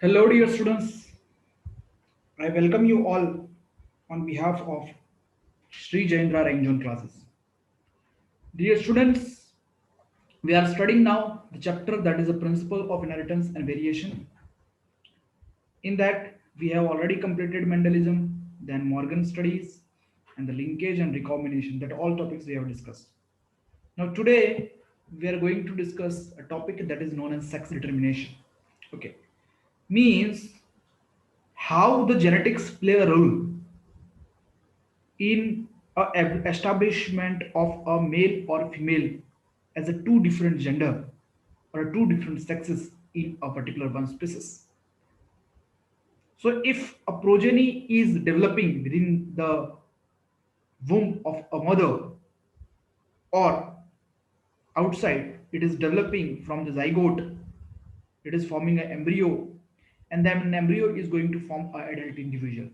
Hello, dear students. I welcome you all on behalf of Sri Jayendra Ranjan classes. Dear students, we are studying now the chapter that is the principle of inheritance and variation. In that, we have already completed Mendelism, then Morgan studies, and the linkage and recombination. That all topics we have discussed. Now, today we are going to discuss a topic that is known as sex determination. Okay, means how the genetics play a role in a establishment of a male or female as a two different gender or two different sexes in a particular one species. So if a progeny is developing within the womb of a mother or outside, it is developing from the zygote, it is forming an embryo, and then an embryo is going to form an adult individual.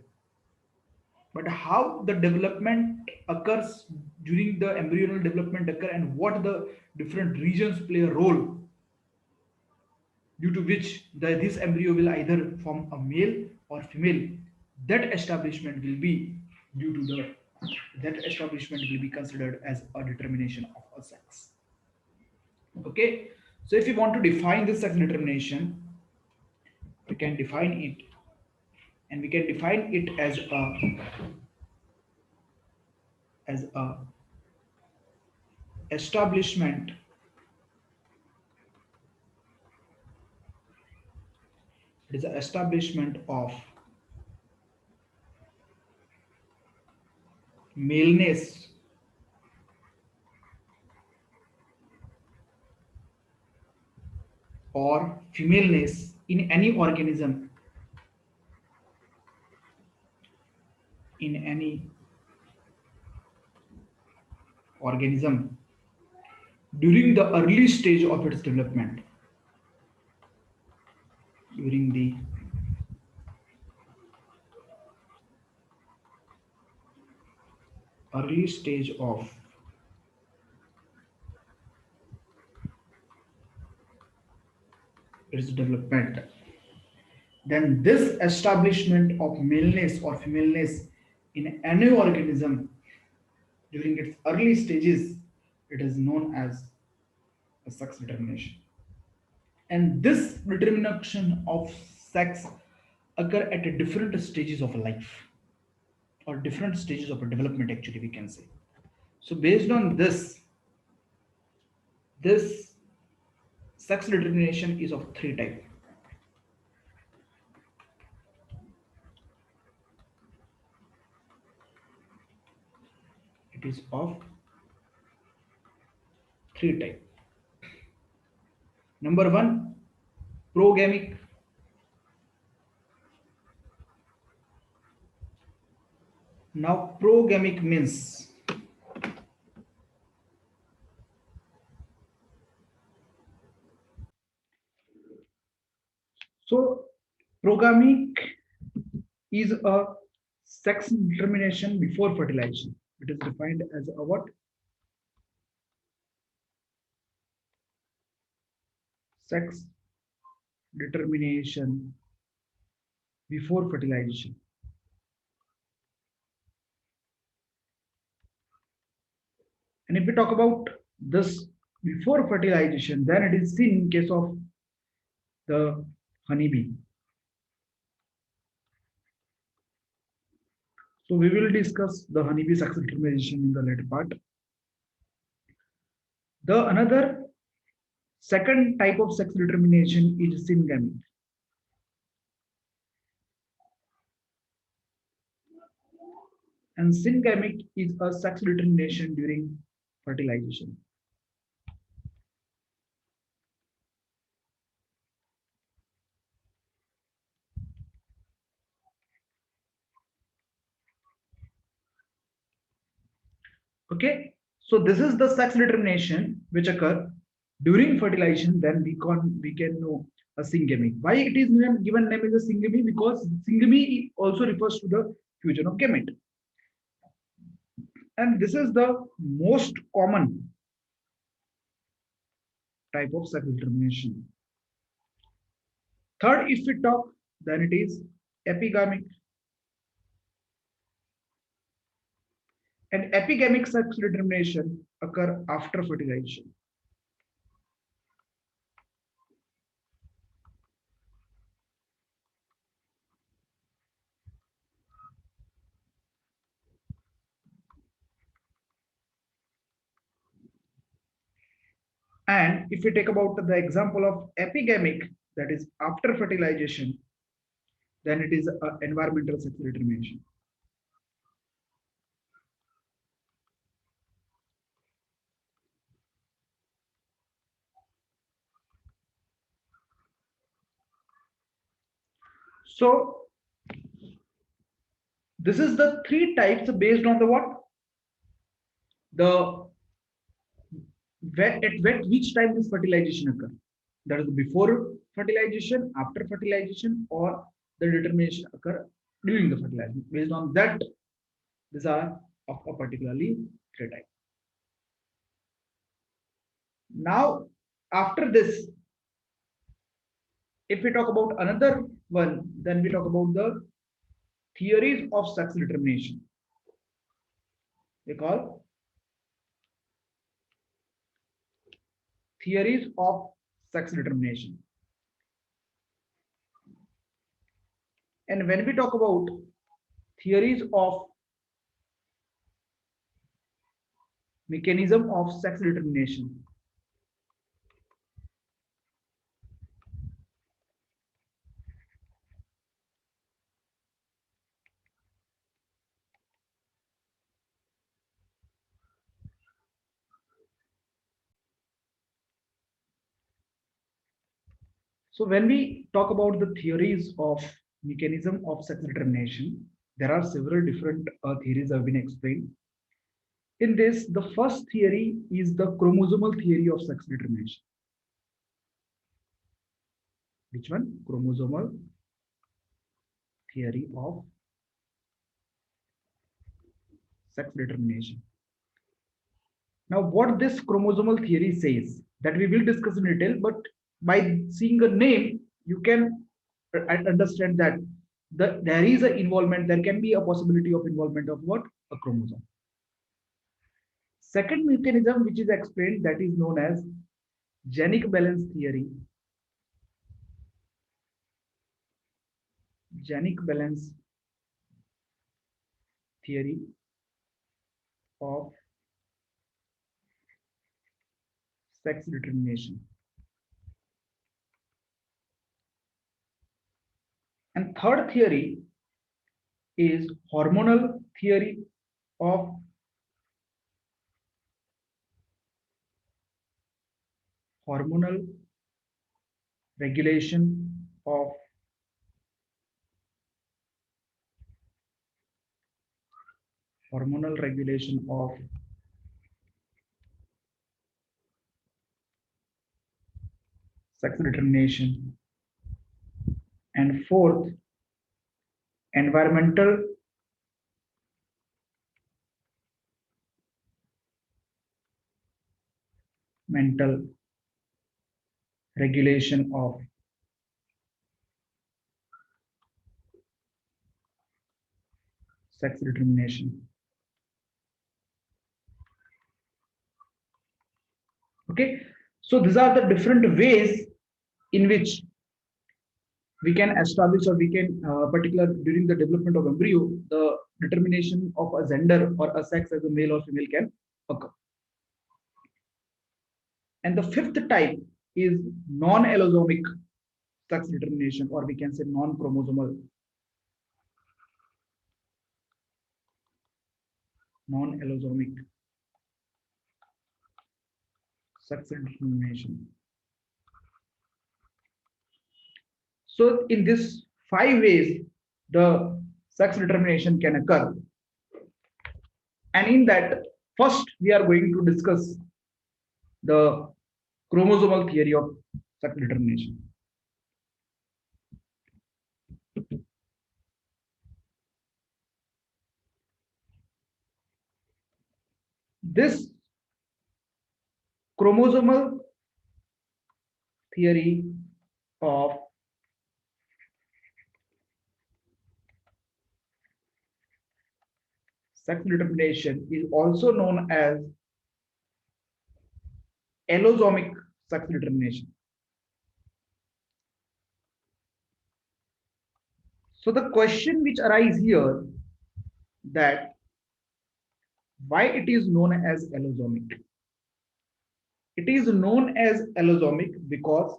But how the development occurs during the embryonal development occur and what the different regions play a role due to which this embryo will either form a male or female, that establishment will be due to the that establishment will be considered as a determination of a sex. Okay, so if you want to define this sex determination, we can define it, and we can define it as a establishment. It is an establishment of maleness or femaleness in any organism during the early stage of its development. During the early stage of its development, then this establishment of maleness or femaleness in any organism during its early stages, it is known as a sex determination. And this determination of sex occur at a different stages of life or different stages of a development, actually we can say. So based on this sex determination is of three types. It is of three types. Number one, progamic. Now progamic means so progamic is a sex determination before fertilization. It is defined as a what? Sex determination before fertilization. And if we talk about this before fertilization, then it is seen in case of the honeybee. So we will discuss the honeybee sex determination in the later part. The another second type of sex determination is syngamy. And syngamic is a sex determination during fertilization. Okay, so this is the sex determination which occur during fertilization. Then we can know a syngamy. Why it is given name as a syngamy? Because syngamy also refers to the fusion of gamete, and this is the most common type of sex determination. Third, if we talk, then it is epigamic. And epigamic sex determination occur after fertilization. And if we take about the example of epigamic, that is after fertilization, then it is environmental sex determination. So this is the three types based on the what? The which time this fertilization occur. That is before fertilization, after fertilization, or the determination occur during the fertilization. Based on that, these are of a particularly three type. Now, after this, if we talk about another one, then we talk about the theories of sex determination. We call theories of sex determination. And when we talk about theories of mechanism of sex determination, so when we talk about the theories of mechanism of sex determination, there are several different theories have been explained. In this, the first theory is the chromosomal theory of sex determination. Which one? Chromosomal theory of sex determination. Now, what this chromosomal theory says, that we will discuss in detail, but by seeing a name, you can understand that there is a involvement, there can be a possibility of involvement of what? A chromosome. Second mechanism which is explained, that is known as genic balance theory. Genic balance theory of sex determination. And third theory is hormonal theory of hormonal regulation of hormonal regulation of sex determination. And fourth, environmental mental regulation of sex determination. Okay, so these are the different ways in which we can establish, or we can particular during the development of embryo, the determination of a gender or a sex as a male or female can occur. And the fifth type is non-allosomic sex determination, or we can say non-chromosomal. Non-allosomic sex determination. So in this 5 ways, the sex determination can occur. And in that, first we are going to discuss the chromosomal theory of sex determination. This chromosomal theory of sex determination is also known as allosomic sex determination. So the question which arises here, that why it is known as allosomic? It is known as allosomic because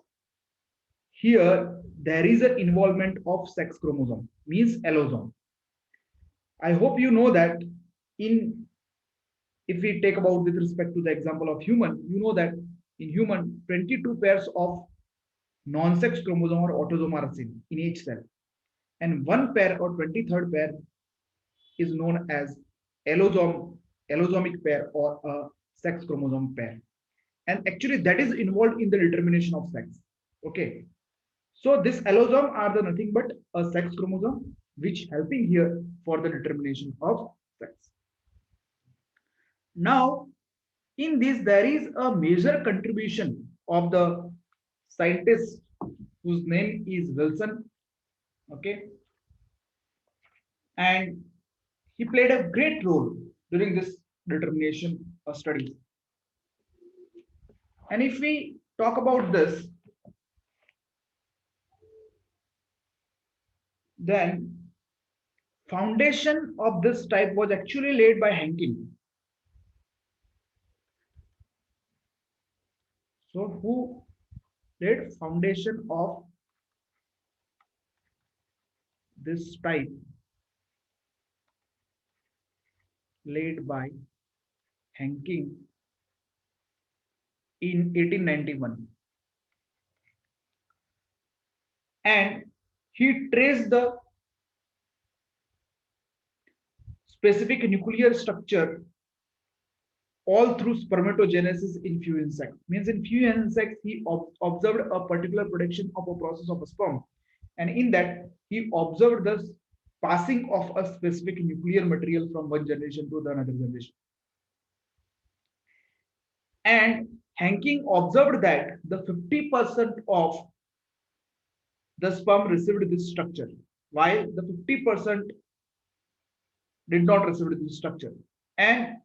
here there is an involvement of sex chromosome, means allosome. I hope you know that in, if we take about with respect to the example of human, you know that in human 22 pairs of non-sex chromosome or autosome are seen in each cell, and one pair or 23rd pair is known as allosome, allosomic pair or a sex chromosome pair, and actually that is involved in the determination of sex. Okay, so this allosome are the nothing but a sex chromosome which helping here for the determination of sex. Now in this there is a major contribution of the scientist whose name is Wilson. Okay, and he played a great role during this determination studies. And if we talk about this, then foundation of this type was actually laid by Hankin. So who laid foundation of this type? Laid by Hankin in 1891, and he traced the specific nuclear structure all through spermatogenesis in few insects. Means in few insects, he observed a particular production of a process of a sperm. And in that, he observed the passing of a specific nuclear material from one generation to the another generation. And Hanking observed that the 50% of the sperm received this structure, while the 50% did not receive this structure. And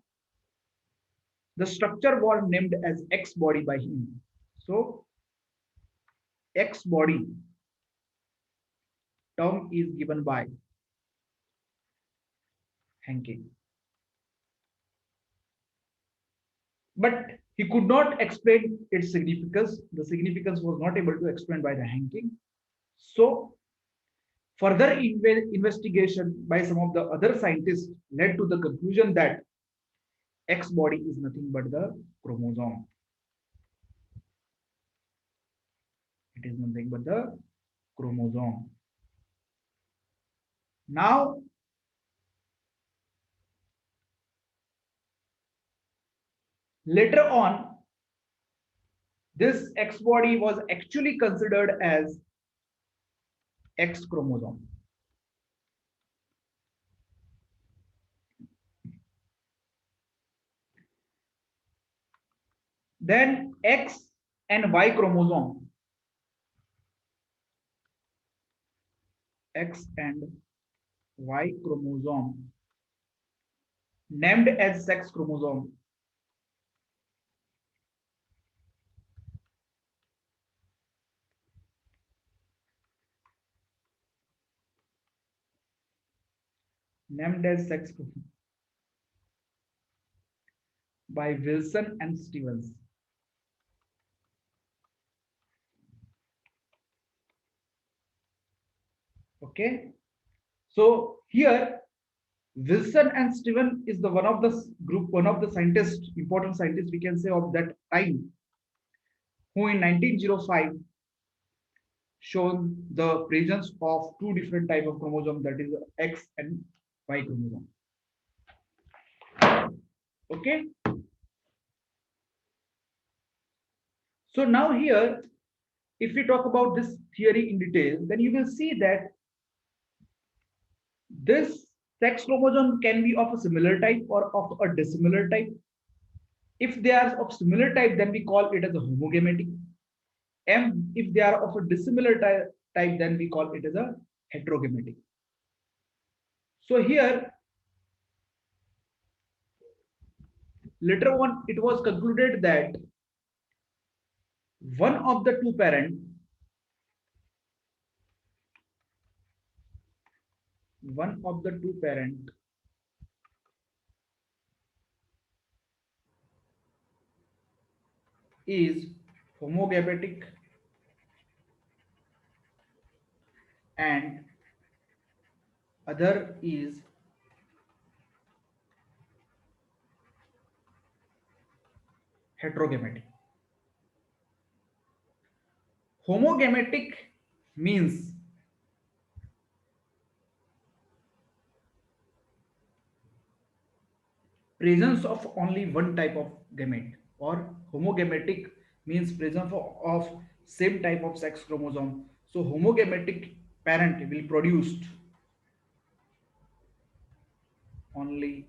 the structure was named as X body by him. So X body term is given by Hanking. But he could not explain its significance. The significance was not able to explain by the Hanking. So further investigation by some of the other scientists led to the conclusion that X body is nothing but the chromosome. It is nothing but the chromosome. Now, later on, this X body was actually considered as X chromosome. Then X and Y chromosome. X and Y chromosome named as sex chromosome named as sex chromosome by Wilson and Stevens. Okay, so here Wilson and Stevens is the one of the group, one of the scientists, important scientists we can say of that time, who in 1905 shown the presence of two different type of chromosome, that is X and Y chromosome. Okay, so now here, if we talk about this theory in detail, then you will see that this sex chromosome can be of a similar type or of a dissimilar type. If they are of similar type, then we call it as a homogametic. And if they are of a dissimilar type, then we call it as a heterogametic. So here, Later on, it was concluded that one of the two parent, one of the two parent is homogametic and other is heterogametic. Homogametic means presence of only one type of gamete, or homogametic means presence of same type of sex chromosome. So homogametic parent will produce only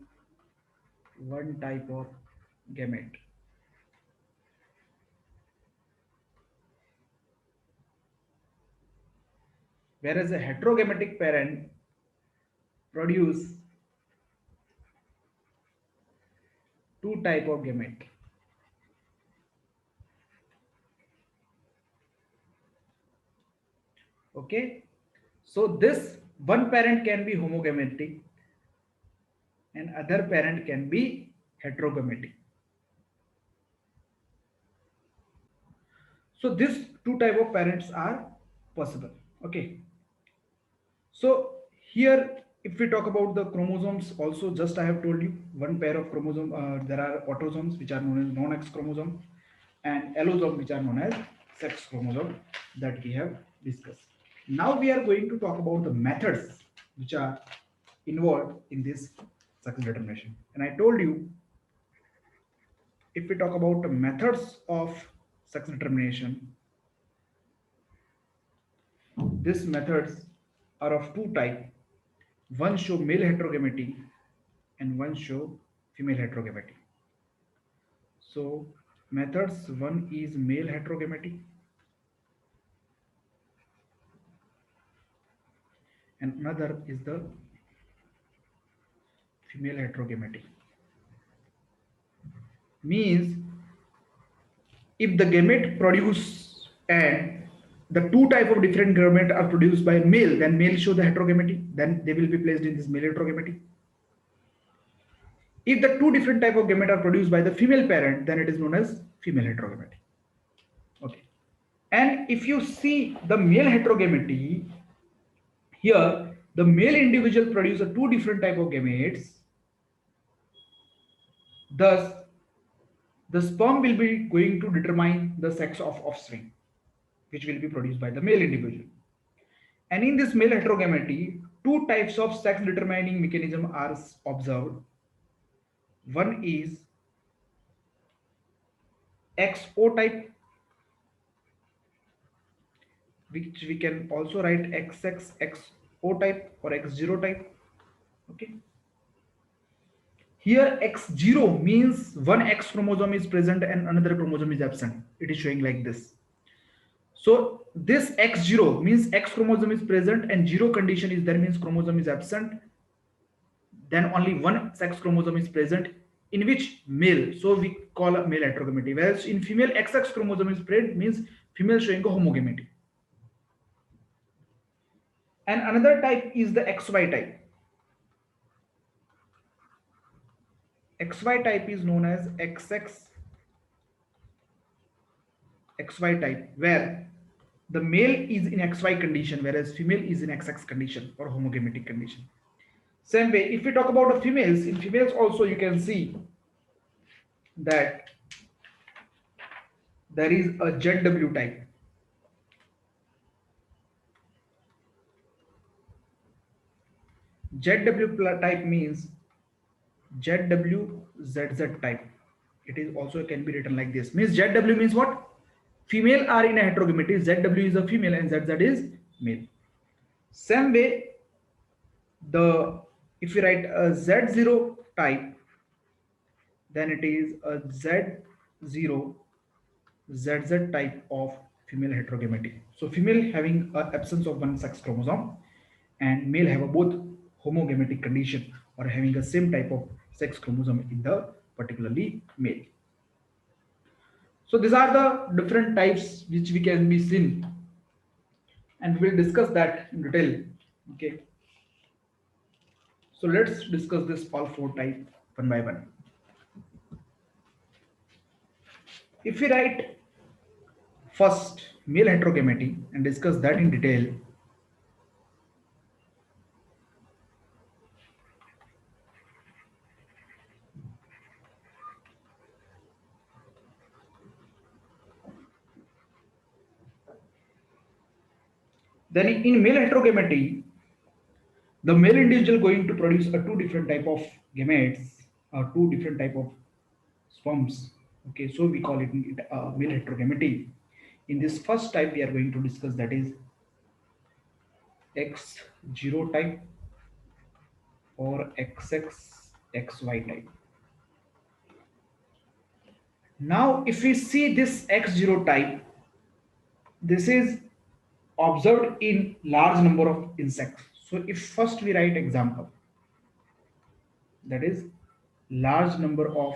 one type of gamete, whereas a heterogametic parent produce two type of gamete. Okay, so this one parent can be homogametic and other parent can be heterogametic. So these two type of parents are possible. Okay, so here if we talk about the chromosomes also, just I have told you one pair of chromosome, there are autosomes which are known as non-X chromosome and allosome which are known as sex chromosome that we have discussed. Now we are going to talk about the methods which are involved in this sex determination. And I told you, if we talk about the methods of sex determination, these methods are of two types. One show male heterogamety and one show female heterogamety. So methods, one is male heterogamety and another is the female heterogamety. Means if the gamete produce and the two type of different gamete are produced by male, then male show the heterogamety, then they will be placed in this male heterogamety. If the two different type of gamete are produced by the female parent, then it is known as female heterogamety. Okay. And if you see the male heterogamety, here the male individual produces two different type of gametes. Thus, the sperm will be going to determine the sex of offspring, which will be produced by the male individual. And in this male heterogamety, two types of sex determining mechanism are observed. One is XO type, which we can also write XXXO type or X0 type. Okay. Here X0 means one X chromosome is present and another chromosome is absent. It is showing like this. So this X0 means X chromosome is present and zero condition is there, means chromosome is absent. Then only one sex chromosome is present, in which male. So we call a male heterogamety. Whereas in female XX chromosome is present, means female showing a homogamety. And another type is the XY type. XY type is known as XX XY type, where the male is in XY condition, whereas female is in XX condition or homogametic condition. Same way, if we talk about the females, in females also you can see that there is a ZW type. ZW type means ZWZZ type. It is also can be written like this. Means ZW means what? Female are in a heterogamety. ZW is a female and ZZ is male. Same way, the if we write a Z0 type, then it is a Z0 ZZ type of female heterogamety. So female having an absence of one sex chromosome and male have a both homogametic condition or having the same type of sex chromosome in the particularly male. So these are the different types which we can be seen, and we will discuss that in detail. Okay, so let's discuss this all four type one by one. If we write first male heterogamety and discuss that in detail, then in male heterogamety, the male individual going to produce a two different type of gametes or two different type of sperms. Okay, so we call it male heterogamety. In this first type, we are going to discuss that is X0 type or XXXY type. Now, if we see this X0 type, this is observed in large number of insects. So if first we write example, that is large number of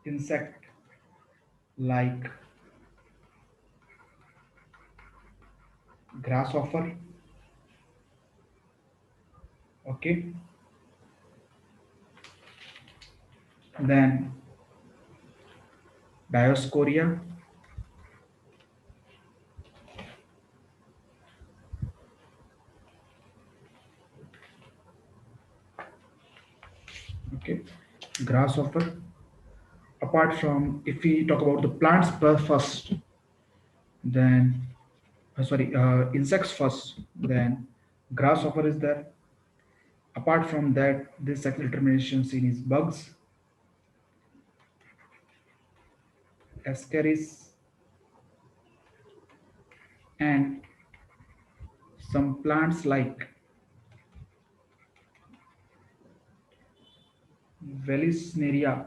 insect like grasshopper, okay, then Dioscorea, okay, grasshopper. Apart from, if we talk about the plants first, then sorry, insects first, then grasshopper is there. Apart from that, this sexual determination seen is bugs, ascaris, and some plants like Vallisneria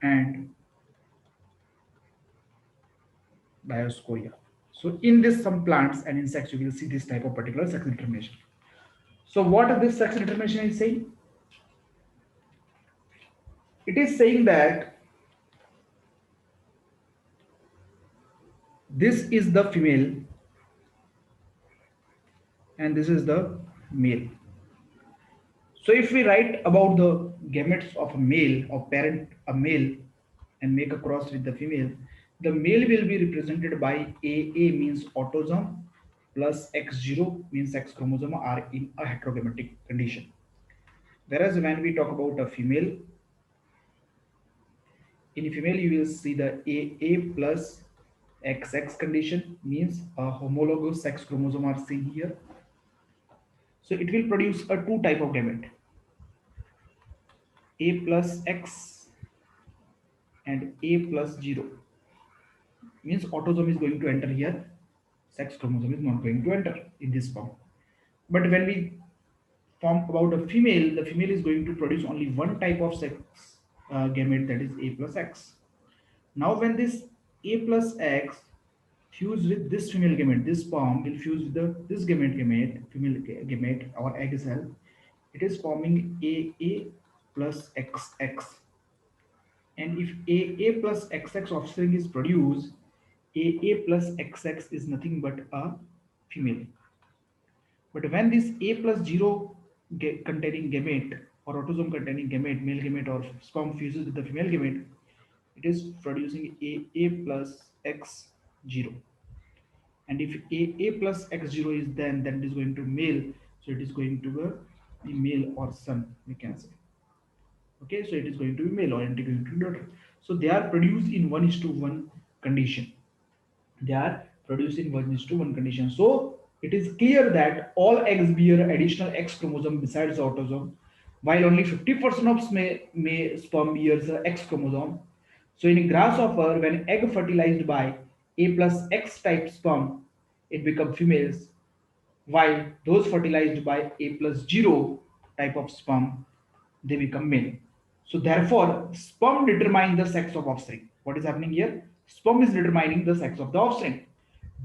and Dioscorea. So in this some plants and insects, you will see this type of particular sexual determination. So what this sexual determination is saying? It is saying that this is the female and this is the male. So if we write about the gametes of a male or parent a male and make a cross with the female, the male will be represented by AA means autosome plus X0 means sex chromosome are in a heterogametic condition. Whereas when we talk about a female, in female you will see the AA plus XX condition means a homologous sex chromosome are seen here. So it will produce a two type of gamete, A plus X and A plus 0, means autosome is going to enter here, sex chromosome is not going to enter in this form. But when we form about a female, the female is going to produce only one type of sex gamete, that is A plus X. Now when this A plus X fuse with this female gamete, this sperm will fuse with this female gamete or egg cell, it is forming AA plus XX. And if AA plus XX offspring is produced, AA plus XX is nothing but a female. But when this A plus 0 containing gamete or autosome containing gamete, male gamete or sperm fuses with the female gamete, it is producing AA plus X0. And if AA plus X0 is then it is going to male, so it is going to be male or son, we can say. Okay, so it is going to be male or it is going to be daughter. So they are produced in 1:1 condition. They are produced in 1:1 condition. So it is clear that all eggs bear additional X chromosome besides the autosome, while only 50% of sperm bears the X chromosome. So in grasshopper, when egg fertilized by A plus X type sperm, it becomes females, while those fertilized by A plus 0 type of sperm, they become male. So therefore, sperm determine the sex of offspring. What is happening here? Sperm is determining the sex of the offspring.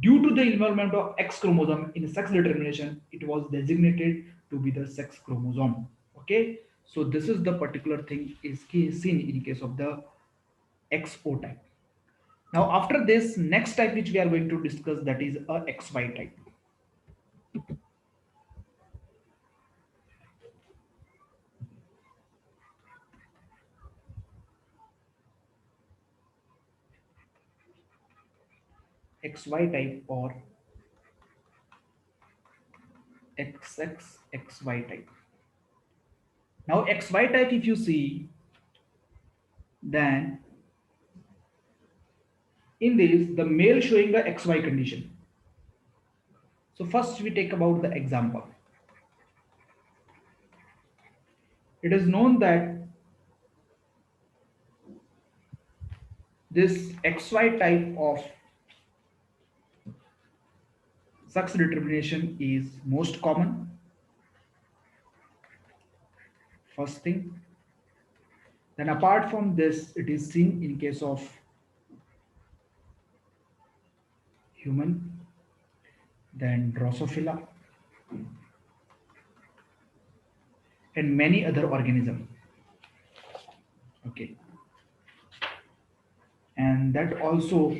Due to the involvement of X chromosome in sex determination, it was designated to be the sex chromosome. Okay, so this is the particular thing is seen in case of the XO type. Now after this, next type which we are going to discuss, that is a XY type. XY type or XXXY type. Now XY type, if you see, then in this the male showing the XY condition. So first we take about the example. It is known that this XY type of sex determination is most common. First thing. Then apart from this, it is seen in case of human, then Drosophila, and many other organisms. Okay. And that also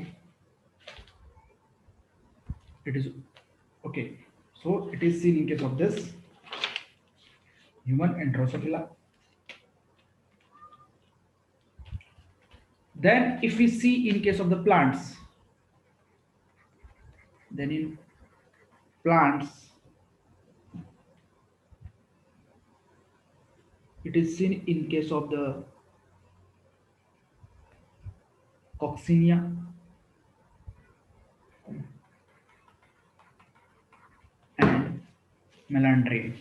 it is okay. So it is seen in case of this human and Drosophila. Then if we see in case of the plants, then in plants it is seen in case of the coccinia and melandria.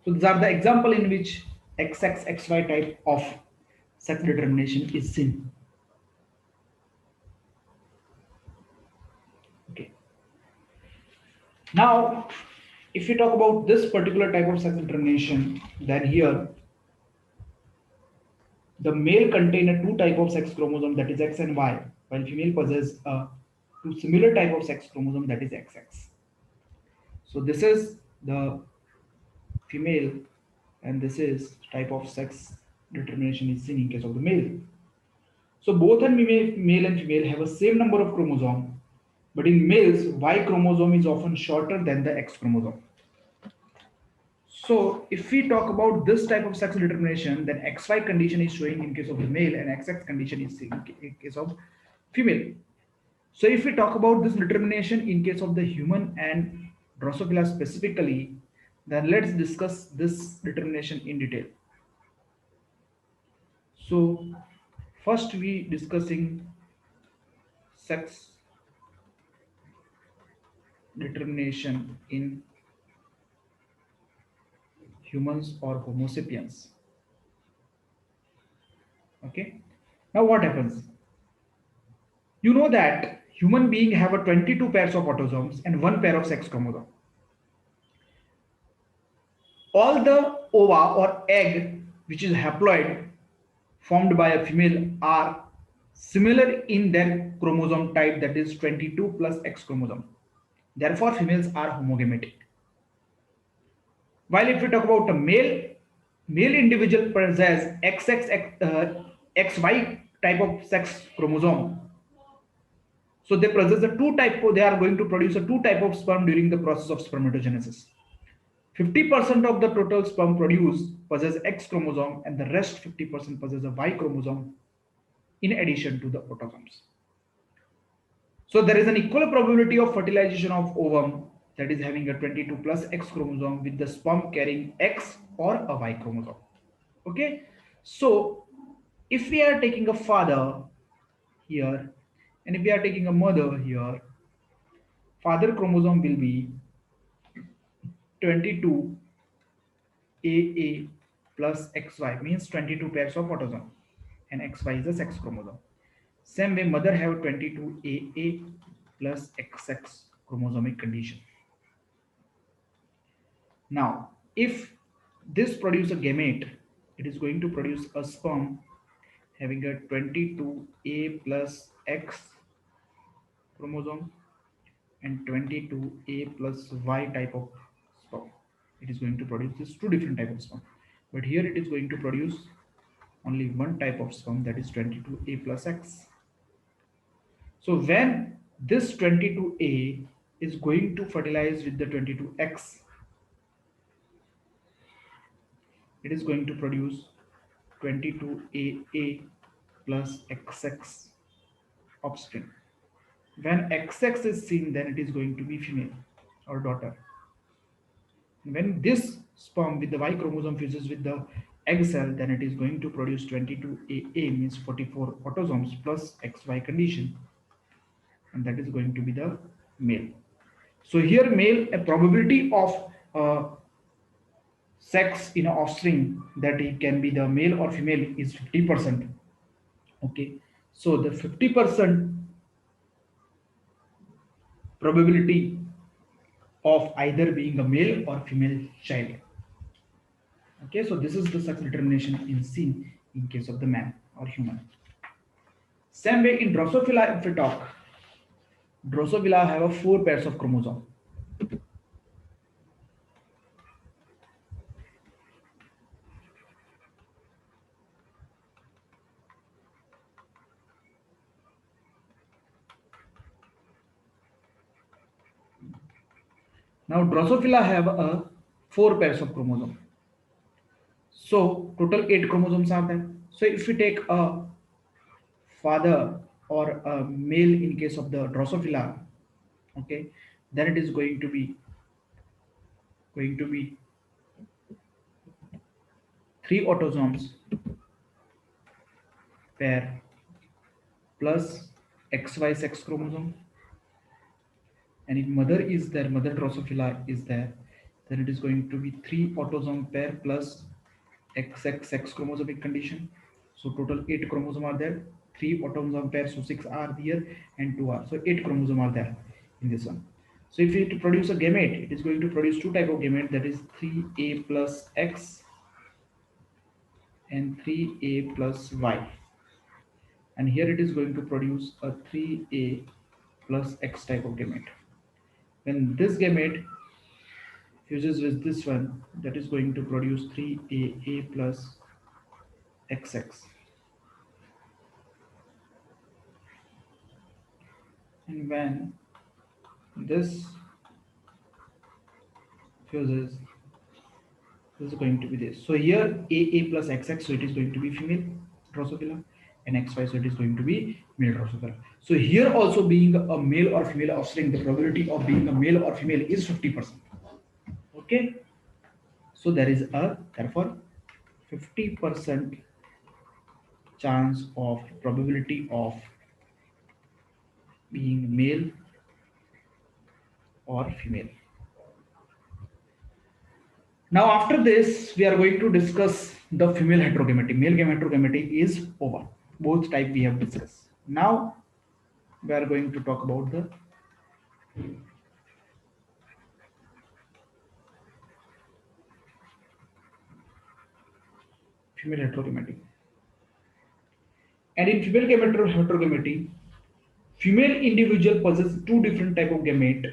So these are the example in which XXXY type of sex determination is seen. Okay. Now, if we talk about this particular type of sex determination, then here the male contain a two type of sex chromosome, that is X and Y, while female possess a two similar type of sex chromosome, that is XX. So this is the female, and this is type of sex determination is seen in case of the male. So both and male and female have a same number of chromosome, but in males, Y chromosome is often shorter than the X chromosome. So if we talk about this type of sex determination, then XY condition is showing in case of the male and XX condition is seen in case of female. So if we talk about this determination in case of the human and Drosophila specifically, then let's discuss this determination in detail. So first we discussing sex determination in humans or Homo sapiens. Okay. Now what happens? You know that human being have a 22 pairs of autosomes and one pair of sex chromosome. All the ova or egg which is haploid formed by a female are similar in their chromosome type, that is 22 plus X chromosome. Therefore, females are homogametic. While if we talk about a male individual possess XY type of sex chromosome. So they possess a two type. They are going to produce a two type of sperm during the process of spermatogenesis. 50% of the total sperm produced possess X chromosome, and the rest 50% possess a Y chromosome in addition to the autosomes. So there is an equal probability of fertilization of ovum, that is having a 22 plus X chromosome, with the sperm carrying X or a Y chromosome. Okay, so if we are taking a father here and if we are taking a mother here, father chromosome will be 22 AA plus XY, means 22 pairs of autosome, and XY is a sex chromosome. Same way, mother have 22 AA plus XX chromosomic condition. Now, if this produces a gamete, it is going to produce a sperm having a 22A plus X chromosome and 22A plus Y type of sperm. It is going to produce this two different type of sperm. But here it is going to produce only one type of sperm, that is 22A plus X. So when this 22A is going to fertilize with the 22X, it is going to produce 22AA plus XX offspring. When XX is seen, then it is going to be female or daughter. When this sperm with the Y chromosome fuses with the egg cell, then it is going to produce 22AA, means 44 autosomes plus XY condition, and that is going to be the male. So here male, a probability of sex in an offspring, that it can be the male or female, is 50%. Okay, so the 50% probability of either being a male or female child. Okay, so this is the sex determination in seen in case of the man or human. Same way in Drosophila, if we talk, Drosophila have a four pairs of chromosome. Now Drosophila have a four pairs of chromosome. So total eight chromosomes are there. So if we take a father or a male in case of the Drosophila, okay, then it is going to be three autosomes pair plus XY sex chromosome, and if mother is there, mother Drosophila is there, then it is going to be three autosome pair plus XX sex chromosomic condition. So total eight chromosome are there, three autosome pair, so six are here and two are, so eight chromosome are there in this one. So if you to produce a gamete, it is going to produce two type of gamete, that is 3A plus X and 3A plus Y, and here it is going to produce a 3A plus X type of gamete. When this gamete fuses with this one, that is going to produce 3AA plus XX. And when this fuses, this is going to be this. So here AA plus XX, so it is going to be female Drosophila, and XY, so it is going to be male Drosophila. So here also being a male or female offspring, the probability of being a male or female is 50%. Okay. So there is a therefore 50% chance of probability of being male or female. Now after this, we are going to discuss the female heterogamety. Male heterogamety is over. Both type we have discussed. Now we are going to talk about the female heterogamety. And in female heterogamety, female individual possess two different type of gamete.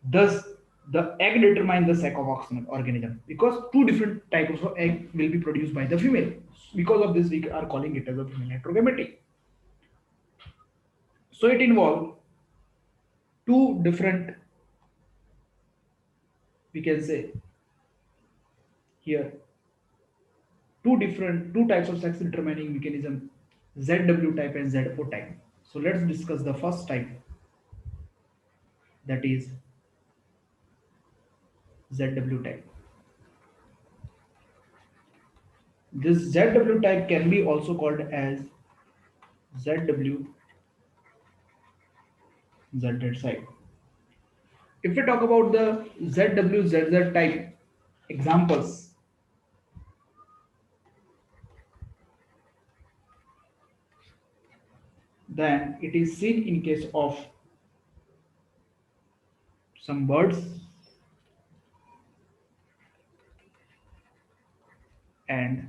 Thus, the egg determines the sex of organism, because two different types of egg will be produced by the female. Because of this, we are calling it as a female heterogamety. So it involves two different, we can say here, two types of sex determining mechanism, ZW type and ZO type. So let's discuss the first type, that is ZW type. This ZW type can be also called as ZW ZZ type. If we talk about the ZW ZZ type examples, then it is seen in case of some birds and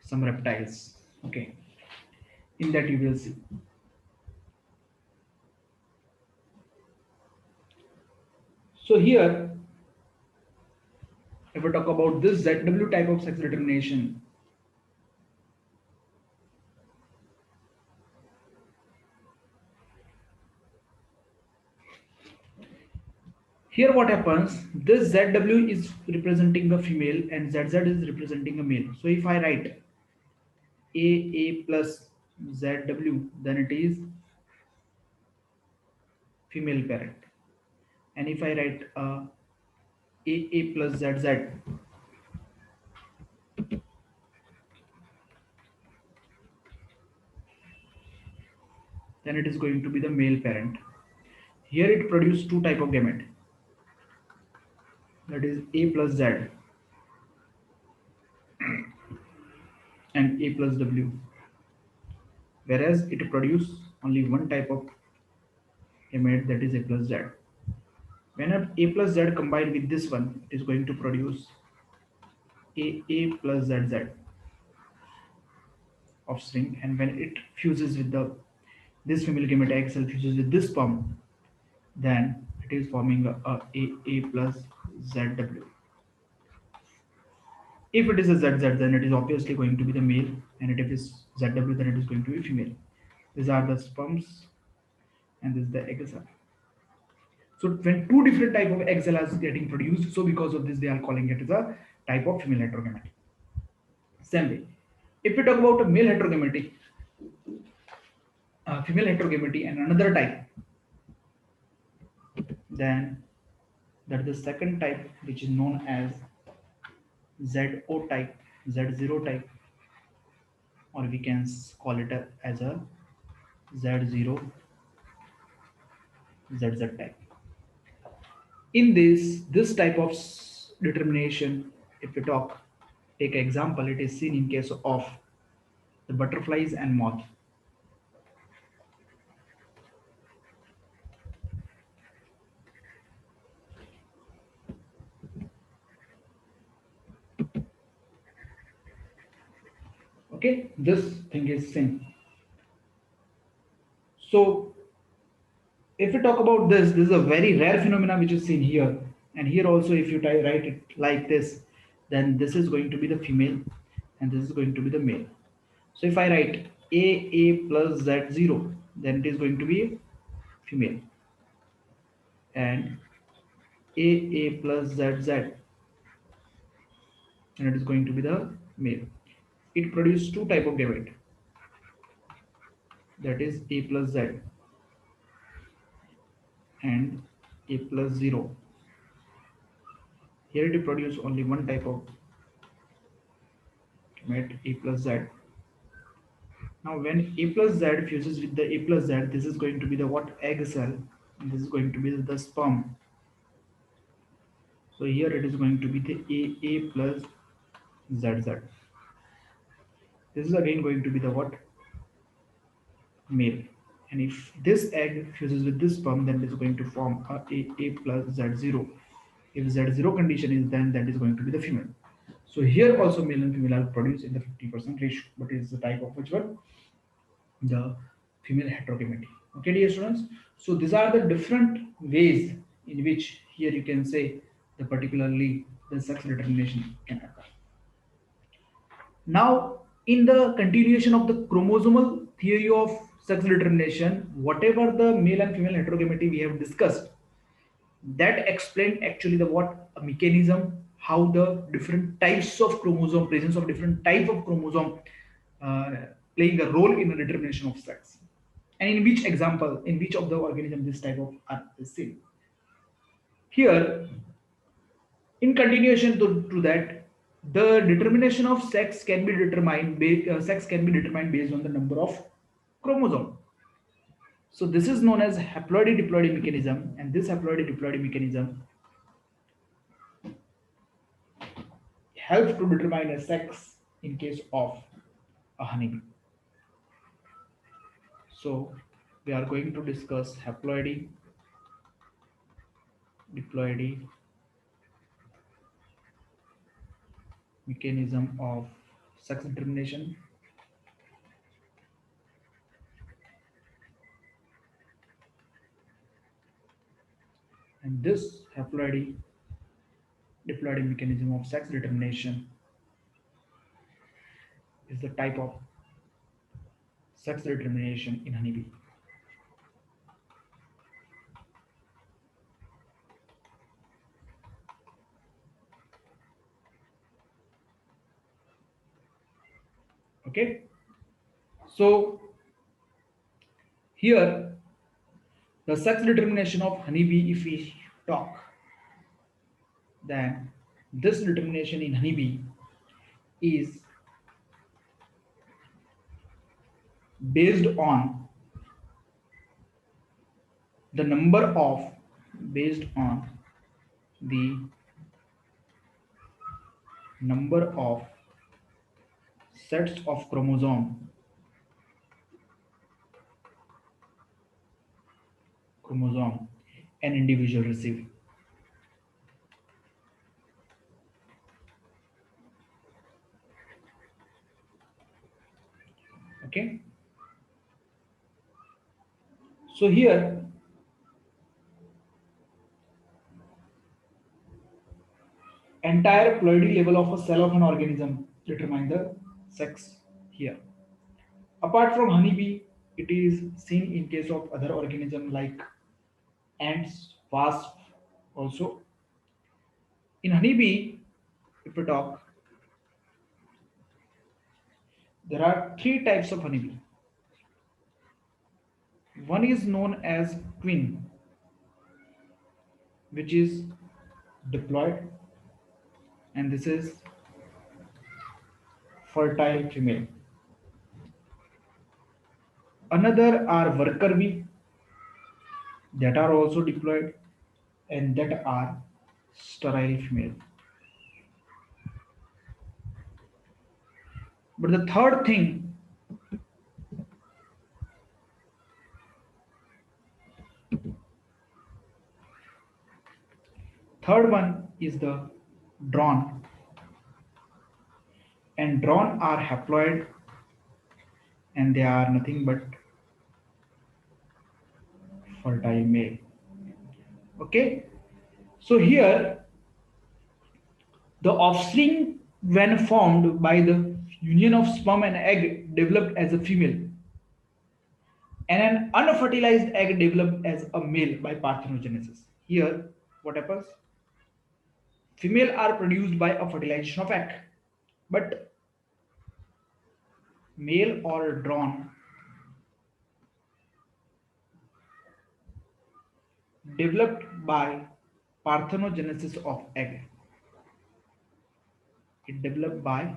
some reptiles. Okay, in that you will see. So here, if we talk about this ZW type of sex determination, here what happens, this ZW is representing a female and ZZ is representing a male. So if I write AA plus ZW, then it is female parent. And if I write AA plus ZZ, then it is going to be the male parent. Here it produces two type of gamete, that is A plus Z and A plus W, whereas it produces only one type of gamete, that is A plus Z. When A plus Z combined with this one, it is going to produce AA plus ZZ offspring, and when it fuses with the this female gamete XL fuses with this sperm, then it is forming a AA plus ZW. If it is a ZZ, then it is obviously going to be the male, and if it is ZW, then it is going to be female. These are the sperms, and this is the egg cell. So when two different type of egg cell is getting produced, so because of this, they are calling it as a type of female heterogamety. Same way, if we talk about a male heterogamety, female heterogamety, and another type, then that is the second type, which is known as ZO type, Z0 type, or we can call it as a Z0 ZZ type. In this type of determination, if we take example, it is seen in case of the butterflies and moth. Okay, this thing is seen. So if we talk about this is a very rare phenomena which is seen here, and here also if you write it like this, then this is going to be the female and this is going to be the male. So if I write AA plus Z0, then it is going to be female, and AA plus ZZ, and it is going to be the male. It produces two type of gamete, that is A plus Z and A plus 0. Here it produces only one type of gamete, A plus Z. Now when A plus Z fuses with the A plus Z, this is going to be the what, egg cell, and this is going to be the sperm. So here it is going to be the AA plus ZZ. This is again going to be the what, male. And if this egg fuses with this sperm, then it is going to form a AA plus Z0. If Z0 condition is, then that is going to be the female. So here also male and female are produced in the 50% ratio, but it is the type of which one? The female heterogamety. Okay, dear students. So these are the different ways in which here you can say the particularly the sex determination can occur. Now, in the continuation of the chromosomal theory of sex determination, whatever the male and female heterogamety we have discussed, that explained actually the what, a mechanism, how the different types of chromosome, presence of different type of chromosome uh, playing a role in the determination of sex, and in which example, in which of the organism this type of is seen. Here, in continuation to that, the determination of sex can be determined based on the number of chromosome. So this is known as haploidy diploidy mechanism, and this haploidy diploidy mechanism helps to determine a sex in case of a honeybee. So we are going to discuss haploidy, diploidy, mechanism of sex determination, and this haploidy, diploidy mechanism of sex determination is the type of sex determination in honeybee. Okay, so here the sex determination of honeybee, if we talk, then this determination in honeybee is based on the number of based on the number of sets of chromosome an individual receive. Okay, so here entire ploidy level of a cell of an organism determine the sex here. Apart from honeybee, it is seen in case of other organism like ants, wasps also. In honeybee, if we talk, there are three types of honeybee. One is known as queen, which is diploid, and this is fertile female. Another are worker bee that are also diploid and that are sterile female. But the third one is the drone, and drone are haploid and they are nothing but fertile male. Okay, so here the offspring when formed by the union of sperm and egg developed as a female, and an unfertilized egg developed as a male by parthenogenesis. Here, what happens? Female are produced by a fertilization of egg, but male or drone developed by parthenogenesis of egg. It developed by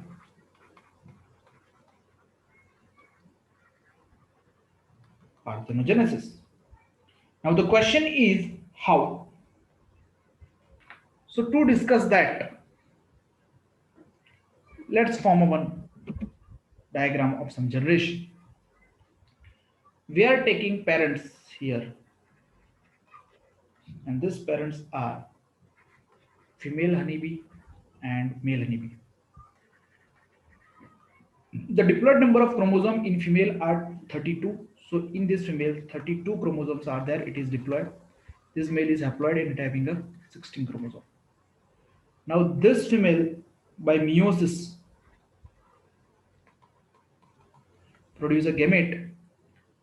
parthenogenesis. Now the question is how? So to discuss that, let's form a one diagram of some generation. We are taking parents here, and these parents are female honeybee and male honeybee. The diploid number of chromosome in female are 32. So in this female, 32 chromosomes are there. It is diploid. This male is haploid and it having a 16 chromosome. Now this female by meiosis produce a gamete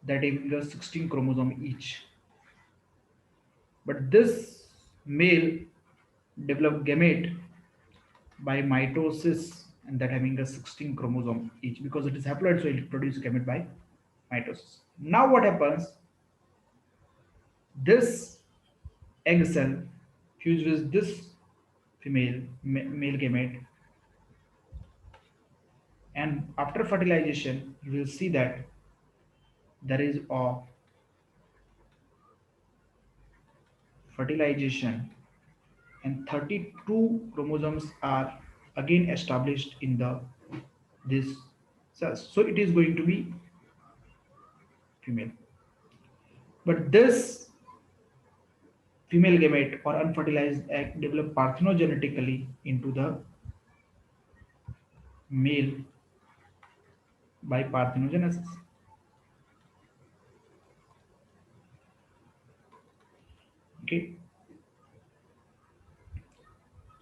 that having a 16 chromosome each. But this male develop gamete by mitosis and that having a 16 chromosome each because it is haploid, so it produces gamete by mitosis. Now what happens? This egg cell fused with this male gamete, and after fertilization you will see that there is a fertilization and 32 chromosomes are again established in the this cells, so it is going to be female. But this female gamete or unfertilized egg develop parthenogenetically into the male by parthenogenesis. Okay,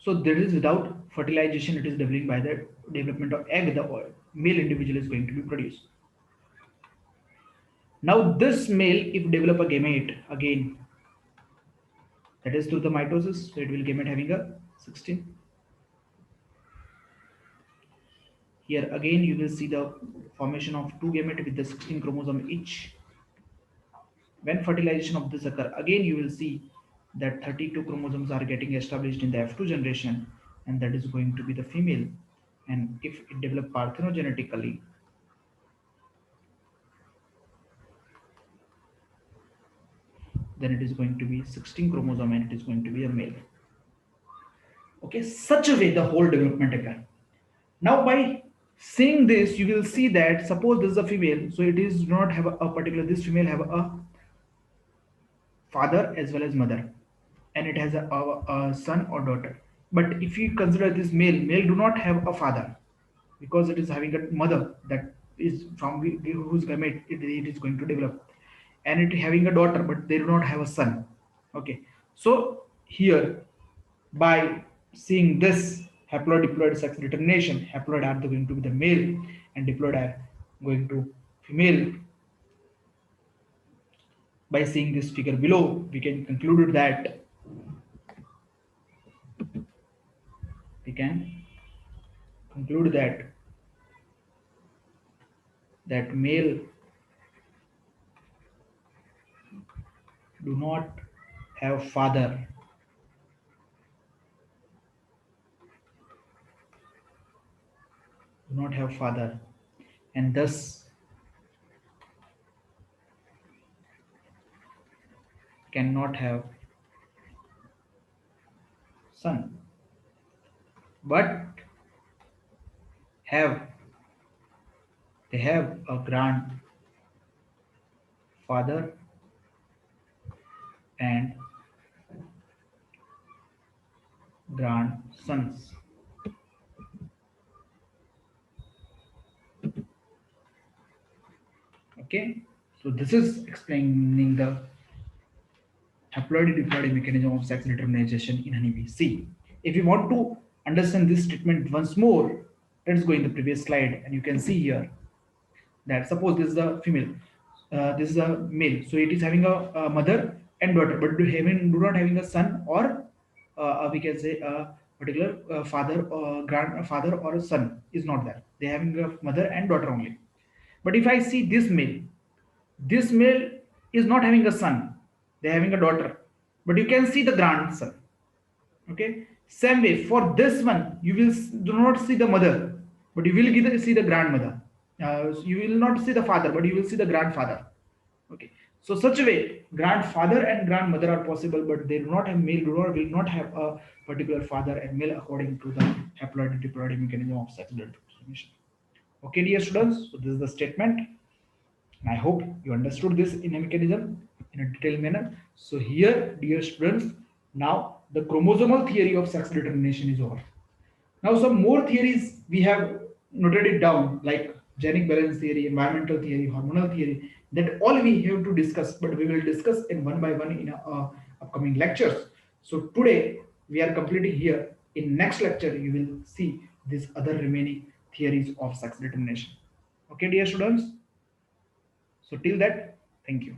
so that is without fertilization, it is developing by the development of egg. The male individual is going to be produced. Now, this male, if develop a gamete again, that is through the mitosis, so it will gamete having a 16. Here again, you will see the formation of two gamete with the 16 chromosome each. When fertilization of this occur, again you will see that 32 chromosomes are getting established in the F2 generation, and that is going to be the female. And if it develop parthenogenetically, then it is going to be 16 chromosome and it is going to be a male. Okay, such a way the whole development occur. Now by seeing this, you will see that suppose this is a female, so it is not have a particular, this female have a father as well as mother, and it has a son or daughter. But if you consider this male, male do not have a father because it is having a mother that is from whose gamete it is going to develop, and it having a daughter, but they do not have a son. Okay, so here by seeing this haploid diploid sex determination, haploid are going to be the male and diploid are going to female. By seeing this figure below, we can conclude that we can conclude that male do not have father, do not have father, and thus cannot have son, but have they have a grandfather and grandsons. Okay, so this is explaining the haploid diploid mechanism of sex determination in honeybee. See, if you want to understand this treatment once more, let's go in the previous slide, and you can see here that suppose this is a female, this is a male, so it is having a mother and daughter, but do not having a son or we can say a particular father or grandfather or a son is not there. They having a mother and daughter only. But if I see this male is not having a son, they having a daughter, but you can see the grandson. Okay, same way for this one, you will do not see the mother, but you will see the grandmother. You will not see the father, but you will see the grandfather. Okay, so such a way, grandfather and grandmother are possible, but they do not have male, do not will not have a particular father and male according to the haploid diploid mechanism of sexual transmission. Okay, dear students, so this is the statement. And I hope you understood this in a mechanism in a detailed manner. So here, dear students, now the chromosomal theory of sex determination is over. Now some more theories we have noted it down, like genic balance theory, environmental theory, hormonal theory, that all we have to discuss, but we will discuss in one by one in upcoming lectures. So today we are completing here. In next lecture, you will see these other remaining theories of sex determination. Okay, dear students. So till that, thank you.